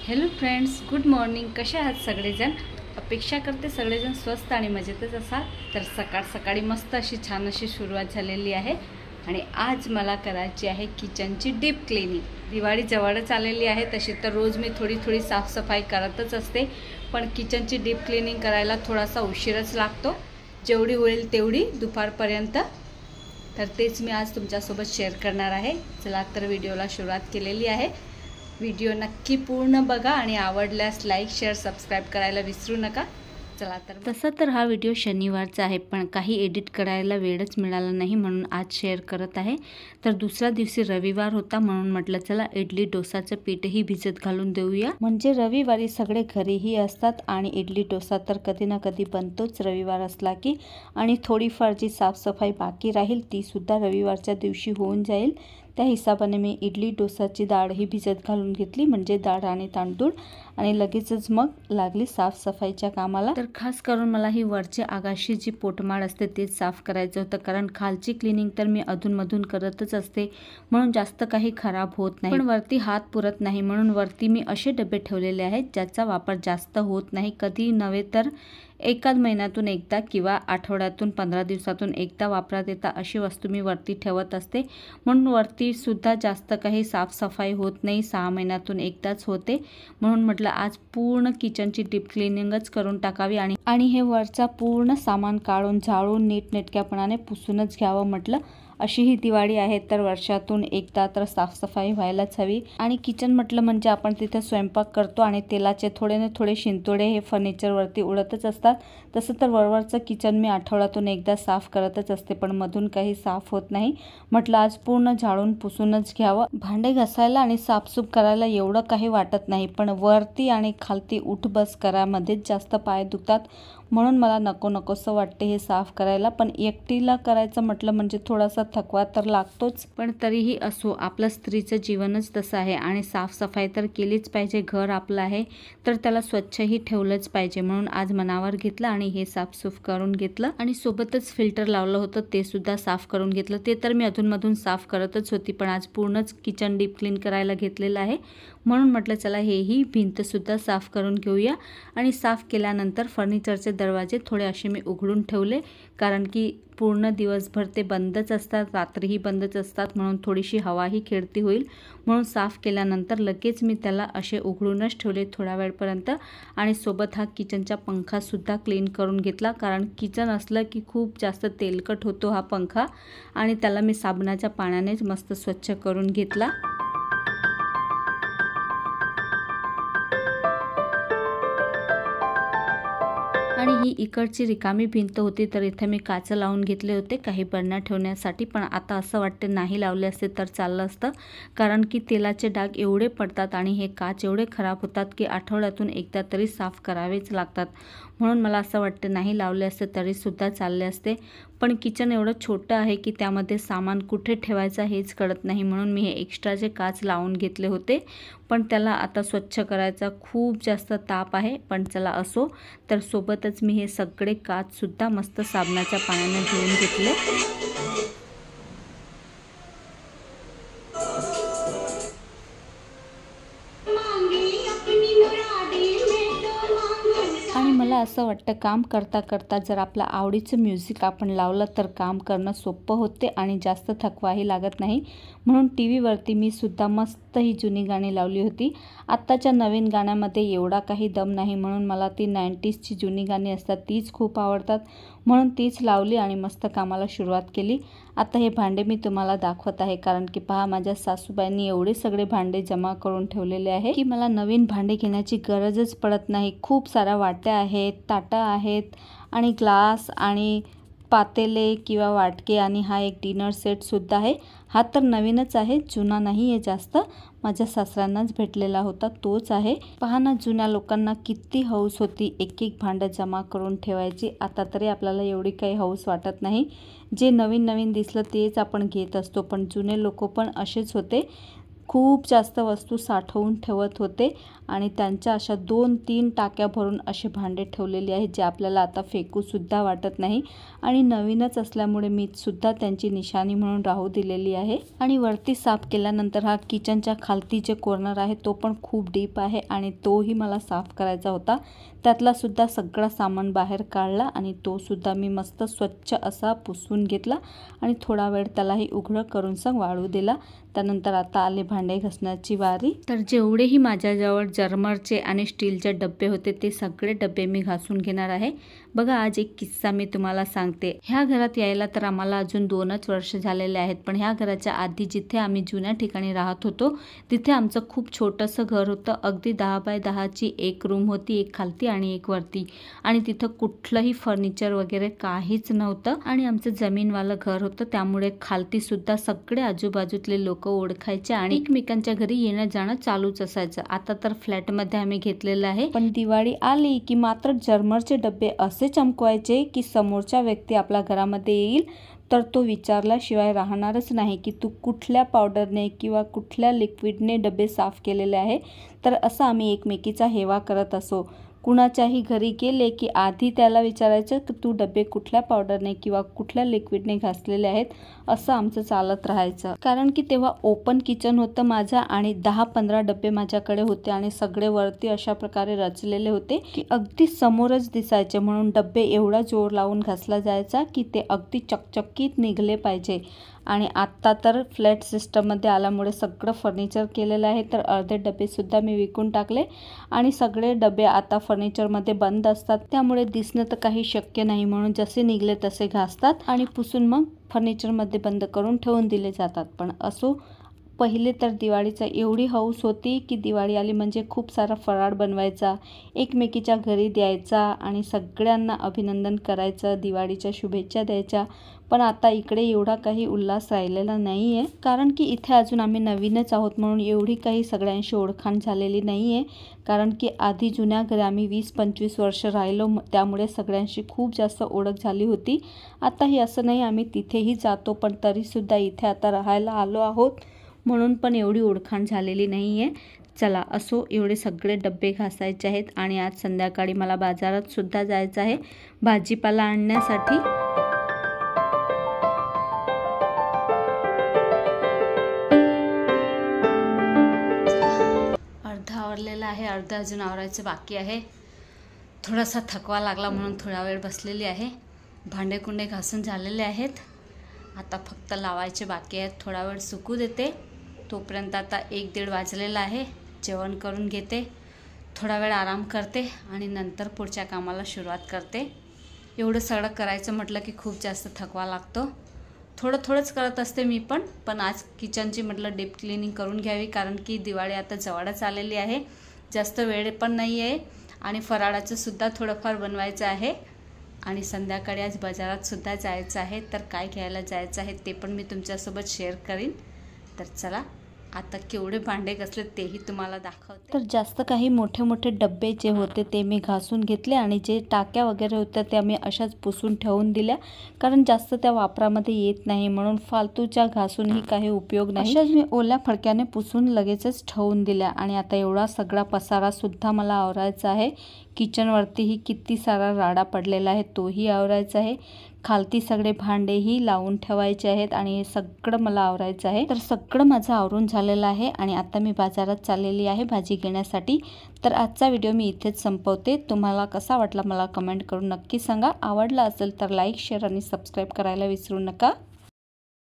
Hello friends, good morning. कसे आहात सगळेजण? अपेक्षा करते सगळेजण स्वस्त आणि मजेतच असाल. तर सकाळी मस्त अशी छान अशी सुरुवात झालेली आहे आणि आज मला करायची आहे किचनची डीप क्लिनिंग. दिवाळी जवळच आलेली आहे. तशी तर रोज मी थोडी साफसफाई करतच असते, पण किचनची डीप क्लिनिंग करायला थोडासा उशीरच लागतो. जेवढी होईल तेवढी दुपारपर्यंत. तर तेच मी आज तुमच्यासोबत शेअर करणार आहे. चला तर व्हिडिओला सुरुवात केलेली आहे. व्हिडिओ नक्की पूर्ण बघा आणि आवडल्यास लाईक, शेअर, सबस्क्राईब करायला विसरू नका. चला तर तसं तर हा व्हिडिओ शनिवारचा आहे, पण काही एडिट करायला वेळच मिळाला नाही, म्हणून आज शेअर करत आहे. तर दुसऱ्या दिवशी रविवार होता, म्हणून म्हटलं चला इडली डोसाचं पीठही भिजत घालून देऊया. म्हणजे रविवारी सगळे घरीही असतात आणि इडली डोसा तर कधी ना कधी बनतोच रविवार असला की. आणि थोडीफार जी साफसफाई बाकी राहील ती सुद्धा रविवारच्या दिवशी होऊन जाईल. त्या हिशोबाने मी इडली डोसाची डाळही भिजत घालून घेतली, म्हणजे डाळ आणि तांदूळ, आणि लगेचच मग लागली साफसफाईच्या कामाला. तर खास करून मला ही वरची आगाशी जी पोटमाळ असते तेच साफ करायचं होतं, कारण खालची क्लिनिंग तर मी अधूनमधून करतच असते, म्हणून जास्त काही खराब होत नाही. पण वरती हात पुरत नाही, म्हणून वरती मी असे डबे ठेवलेले आहेत ज्याचा वापर जास्त होत नाही. कधी नव्हे तर एकाच महिन्यातून एकदा किंवा आठवड्यातून 15 दिवसातून एकदा वापरात येतात अशी वस्तू मी वरती ठेवत असते, म्हणून वरती सुद्धा जास्त काही साफसफाई होत नाही. 6 महिन्यातून एकदाच होते, म्हणून म्हटलं आज पूर्ण किचनची डीप क्लिनिंगच करून टाकावी आणि हे वरचा पूर्ण सामान काढून झाडून नीटनेटक्यापणाने पुसूनच घ्यावं म्हटलं. अशी ही दिवाळी आहे, तर वर्षातून एकदा तर साफसफाई व्हायलाच हवी. आणि किचन म्हटलं म्हणजे आपण तिथे स्वयंपाक करतो आणि तेलाचे थोडे ना थोडे शिंतोडे हे फर्निचरवरती उडतच असतात. तसं तर वरवरचं किचन मी आठवड्यातून एकदा साफ करतच असते, पण मधून काही साफ होत नाही. म्हटलं आज पूर्ण झाडून पुसूनच घ्यावं. भांडे घासायला आणि साफसूफ करायला एवढं काही वाटत नाही, पण वरती आणि खालती उठ बस करामध्येच जास्त पाय दुखतात, म्हणून मला नकोसं वाटते हे साफ करायला. पण एकटीला करायचं म्हटलं म्हणजे थोडासा थकवा तर लागतोच, पण तरीही असो, आपलं स्त्रीचं जीवनच तसं आहे आणि साफसफाई तर केलीच पाहिजे. घर आपलं आहे तर त्याला स्वच्छही ठेवलंच पाहिजे, म्हणून आज मनावर घेतलं आणि हे साफसूफ करून घेतलं. आणि सोबतच फिल्टर लावलं होतं ते सुद्धा साफ करून घेतलं. ते तर मी अधूनमधून साफ करतच होती, पण आज पूर्णच किचन डीप क्लीन करायला घेतलेलं आहे, म्हणून म्हटलं चला हेही भिंतसुद्धा साफ करून घेऊया. आणि साफ केल्यानंतर फर्निचरचे दरवाजे थोडे असे मी उघडून ठेवले, कारण की पूर्ण दिवसभर ते बंदच असतात, रात्रीही बंदच असतात, म्हणून थोडीशी हवाही खेळती होईल, म्हणून साफ केल्यानंतर लगेच मी त्याला असे उघडूनच ठेवले थोड्या वेळपर्यंत. आणि सोबत हा किचनचा पंखासुद्धा क्लीन करून घेतला, कारण किचन असलं की खूप जास्त तेलकट होतो हा पंखा, आणि त्याला मी साबणाच्या पाण्यानेच मस्त स्वच्छ करून घेतला. आणि ही इकडची रिकामी भिंत होती, तर इथे मी काच लावून घेतले होते काही बरण्या ठेवण्यासाठी. पण आता असं वाटते नाही लावले असते तर चाललं असतं, कारण की तेलाचे डाग एवढे पडतात आणि हे काच एवढे खराब होतात की आठवड्यातून एकदा तरी साफ करावेच लागतात, म्हणून मला असं वाटते नाही लावले असते तरीसुद्धा चालले असते. पण किचन एवढं छोटं आहे की त्यामध्ये सामान कुठे ठेवायचं हेच कळत नाही, म्हणून मी हे एक्स्ट्राचे काच लावून घेतले होते. पण त्याला आता स्वच्छ करायचा खूप जास्त ताप आहे, पण चला असो. तर सोबतच मी हे सगळे काचसुद्धा मस्त साबणाच्या पाण्याने धुवून घेतले. आणि मला असं वाटतं काम करता करता जर आपलं आवडीचं म्युझिक आपण लावलं तर काम करणं सोपं होते आणि जास्त थकवाही लागत नाही, म्हणून टी व्हीवरती मी सुद्धा मस्त ही जुनी गाणी लावली होती. आत्ताच्या नवीन गाण्यामध्ये एवढा काही दम नाही, म्हणून मला ती 90sची जुनी गाणी असतात तीच खूप आवडतात, म्हणून तीच लावली आणि मस्त कामाला सुरुवात केली. आता हे भांडे मी तुम्हाला दाखवत आहे, कारण की पहा माझ्या सासूबाईंनी एवढे सगळे भांडे जमा करून ठेवलेले आहे की मला नवीन भांडे घेण्याची गरजच पडत नाही. खूप साऱ्या वाट्या आहेत, ताटं आहेत आणि ग्लास आणि पातेले किंवा वाटके, आणि हा एक डिनर सेटसुद्धा आहे. हा तर नवीनच आहे, जुना नाही आहे जास्त, माझ्या सासऱ्यांनाच भेटलेला होता तोच आहे. पहा ना, जुन्या लोकांना किती हौस होती एक एक भांडं जमा करून ठेवायची. आता तरी आपल्याला एवढी काही हौस वाटत नाही, जे नवीन दिसलं तेच आपण घेत असतो, पण जुने लोक पण असेच होते. खूप जास्त वस्तू साठवून ठेवत होते आणि त्यांच्या अशा 2-3 टाक्या भरून असे भांडे ठेवलेले आहेत जे आपल्याला आता फेकूसुद्धा वाटत नाही आणि नवीनच असल्यामुळे मी सुद्धा त्यांची निशाणी म्हणून राहू दिलेली आहे। आणि वरती साफ केल्यानंतर हा किचनच्या खालती जे कॉर्नर आहे तो पण खूप डीप आहे आणि तोही मला साफ करायचा होता। त्यातला सुद्धा सगळं सामान बाहेर काढला आणि तो सुद्धा मी मस्त स्वच्छ असा पुसून घेतला आणि थोडा वेळ त्यालाही उघडं करून वाळू दिला। त्यानंतर आता आले भांडे घासण्याची वारी। तर जेवढेही माझ्याजवळ जर्मरचे आणि स्टीलचे डब्बे होते ते सगळे डब्बे मी घासून घेणार आहे। बघा आज एक किस्सा मी तुम्हाला सांगते। ह्या घरात यायला तर आम्हाला अजून 2च वर्ष झालेले आहेत, पण ह्या घराच्या आधी जिथे आम्ही जुन्या ठिकाणी राहत होतो तिथे आमचं खूप छोटंसं घर होतं। अगदी 10 बाय 10ची एक रूम होती, एक खालती आणि एक वरती, आणि तिथं कुठलंही फर्निचर वगैरे काहीच नव्हतं आणि आमचं जमीनवालं घर होतं, त्यामुळे खालती सुद्धा सगळे आजूबाजूतले लोक ओळखायचे आणि एकमेकांच्या घरी येणं जाणं चालूच असायचं। आता तर फ्लॅटमध्ये आम्ही घेतलेलं आहे, पण दिवाळी आली की मात्र जर्मरचे डब्बे असे चमकवायचे की समोरच्या व्यक्ती आपल्या घरामध्ये येईल तर तो विचारल्याशिवाय राहणारच नाही की तू कुठल्या पावडरने किंवा कुठल्या लिक्विडने डबे साफ केलेले आहे। तर असं आम्ही एकमेकीचा हेवा करत असो। कुणाच्याही घरी गेले की आधी त्याला विचारायचं की तू डबे कुठल्या पावडरने किंवा कुठल्या लिक्विडने घासलेले आहेत, असं आमचं चालत राहायचं। कारण की तेव्हा ओपन किचन होतं माझं आणि 10-15 डबे माझ्याकडे होते आणि सगळे वरती अशा प्रकारे रचलेले होते की अगदी समोरच दिसायचे, म्हणून डबे एवढा जोर लावून घासला जायचा की ते अगदी चकचकीत निघले पाहिजे। आणि आत्ता तर फ्लॅट सिस्टममध्ये आल्यामुळे सगळं फर्निचर केलेलं आहे, तर अर्धे डबेसुद्धा मी विकून टाकले आणि सगळे डबे आता फर्निचरमध्ये बंद असतात, त्यामुळे दिसणं तर काही शक्य नाही, म्हणून जसे निघले तसे घासतात आणि पुसून मग फर्निचरमध्ये बंद करून ठेवून दिले जातात। पण असो, पहिले तर दिवाळीचा एवढी हौस होती की दिवाळी आली म्हणजे खूप सारा फराळ बनवायचा, एकमेकीच्या घरी द्यायचा आणि सगळ्यांना अभिनंदन करायचं, दिवाळीच्या शुभेच्छा द्यायच्या। पण आता इकडे एवढा काही उल्हास राहिलेला नाही आहे, कारण की इथे अजून आम्ही नवीनच आहोत, म्हणून एवढी काही सगळ्यांशी ओळखाण झालेली नाही आहे। कारण की आधी जुन्या घरी आम्ही 20-25 वर्ष राहिलो, त्यामुळे सगळ्यांशी खूप जास्त ओळख झाली होती। आताही असं नाही, आम्ही तिथेही जातो, पण तरीसुद्धा इथे आता राहायला आलो आहोत म्हणून पण एवढी ओळखाण झालेली नाही आहे। चला असो, एवढे सगळे डब्बे घासायचे आहेत आणि आज संध्याकाळी मला बाजारात सुद्धा जायचं आहे भाजीपाला आणण्यासाठी। अर्धा आवरलेला आहे, अर्धा अजून आवरायचं बाकी आहे। थोडासा थकवा लागला म्हणून थोडा वेळ बसलेली आहे। भांडे कुंडे घासून झालेले आहेत, आता फक्त लावायचे बाकी आहेत। थोडा वेळ सुकू देते, तोपर्यंत आता 1-1:30 वाजलेला आहे। जेवण करून घेते, थोडा वेळ आराम करते आणि नंतर पुढच्या कामाला सुरुवात करते। एवढं सगळं करायचं म्हटलं की खूप जास्त थकवा लागतो। थोडंच करत असते मी पण आज किचनची म्हटलं डीप क्लिनिंग करून घ्यावी, कारण की दिवाळी आता जवळच आलेली आहे, जास्त वेळ पण नाही आहे आणि फराळाचं सुद्धा थोडंफार बनवायचं आहे आणि संध्याकाळी आज बाजारात सुद्धा जायचं आहे। तर काय घ्यायला जायचं आहे ते पण मी तुमच्यासोबत शेअर करीन। तर चला, आता केवढे भांडे घासले तेही तुम्हाला दाखवते। तर जास्त काही मोठे मोठे डब्बे जे होते ते मी घासून घेतले आणि जे टाक्या वगैरे होत्या त्या मी अशाच पुसून ठेवून दिल्या, कारण जास्त त्या वापरामध्ये येत नाही, म्हणून फालतूच्या घासूनही काही उपयोग नाही। अशाच मी ओल्या फडक्याने पुसून लगेचच ठेवून दिल्या आणि आता एवढा सगळा पसारा सुद्धा मला आवरायचा आहे। किचनवरतीही किती सारा राडा पडलेला आहे तोही आवरायचा आहे, खालती सगळे भांडेही लावून ठेवायचे आहेत आणि सगळं मला आवरायचं आहे। तर सगळं माझं आवरून झालेलं आहे आणि आता मी बाजारात चाललेली आहे भाजी घेण्यासाठी। तर आजचा व्हिडिओ मी इथेच संपवते। तुम्हाला कसा वाटला मला कमेंट करून नक्की सांगा। आवडला असेल तर लाईक, शेअर आणि सबस्क्राईब करायला विसरू नका।